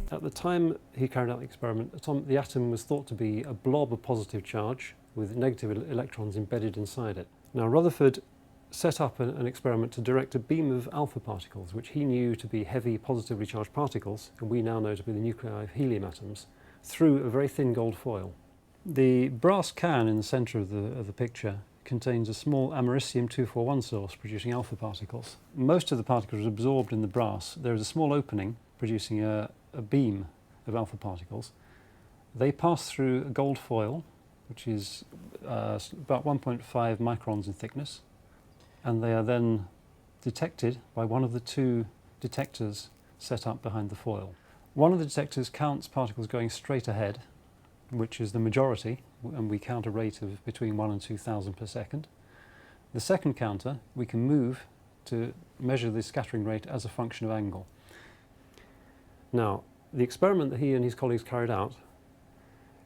At the time he carried out the experiment, the atom was thought to be a blob of positive charge with negative electrons embedded inside it. Now Rutherford set up an experiment to direct a beam of alpha particles, which he knew to be heavy positively charged particles, and we now know to be the nuclei of helium atoms, through a very thin gold foil. The brass can in the centre of the picture contains a small americium-241 source producing alpha particles. Most of the particles are absorbed in the brass. There is a small opening producing a beam of alpha particles. They pass through a gold foil, which is about 1.5 microns in thickness, and they are then detected by one of the two detectors set up behind the foil. One of the detectors counts particles going straight ahead, which is the majority, and we count a rate of between 1 and 2,000 per second. The second counter we can move to measure the scattering rate as a function of angle. Now, the experiment that he and his colleagues carried out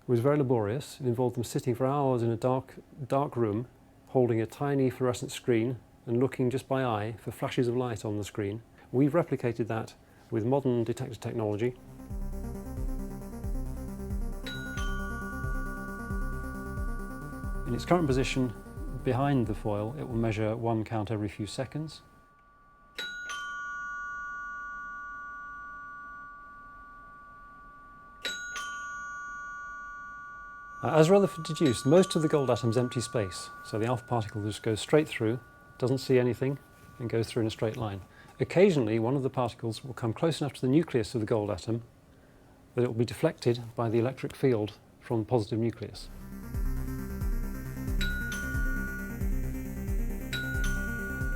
was very laborious. It involved them sitting for hours in a dark room, holding a tiny fluorescent screen and looking just by eye for flashes of light on the screen. We've replicated that with modern detector technology. In its current position behind the foil, it will measure one count every few seconds. As Rutherford deduced, most of the gold atom's empty space, so the alpha particle just goes straight through, doesn't see anything, and goes through in a straight line. Occasionally, one of the particles will come close enough to the nucleus of the gold atom that it will be deflected by the electric field from the positive nucleus.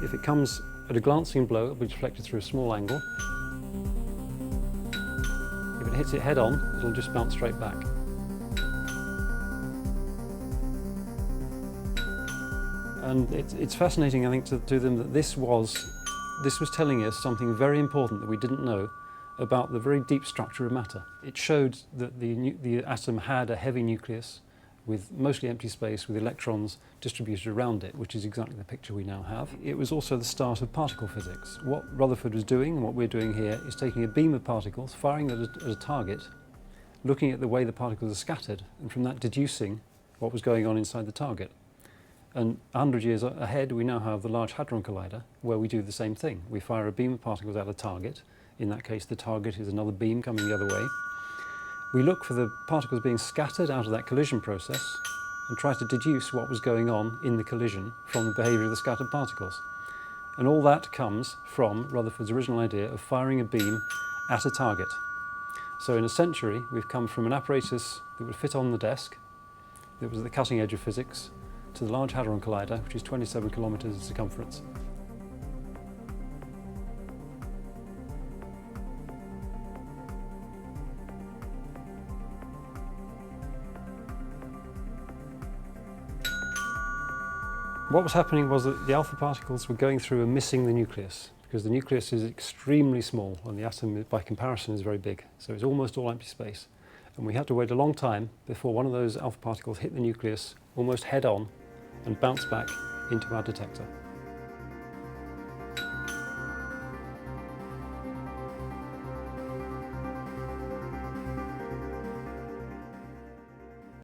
If it comes at a glancing blow, it will be deflected through a small angle. If it hits it head on, it will just bounce straight back. And it's fascinating, I think, to them that this was telling us something very important that we didn't know about the very deep structure of matter. It showed that the atom had a heavy nucleus with mostly empty space with electrons distributed around it, which is exactly the picture we now have. It was also the start of particle physics. What Rutherford was doing, and what we're doing here, is taking a beam of particles, firing it at a target, looking at the way the particles are scattered, and from that deducing what was going on inside the target. And 100 years ahead, we now have the Large Hadron Collider, where we do the same thing. We fire a beam of particles at a target. In that case, the target is another beam coming the other way. We look for the particles being scattered out of that collision process and try to deduce what was going on in the collision from the behaviour of the scattered particles. And all that comes from Rutherford's original idea of firing a beam at a target. So in a century, we've come from an apparatus that would fit on the desk, that was at the cutting edge of physics, to the Large Hadron Collider, which is 27 kilometres in circumference. What was happening was that the alpha particles were going through and missing the nucleus, because the nucleus is extremely small and the atom, by comparison, is very big. So it's almost all empty space. And we had to wait a long time before one of those alpha particles hit the nucleus almost head on and bounce back into our detector.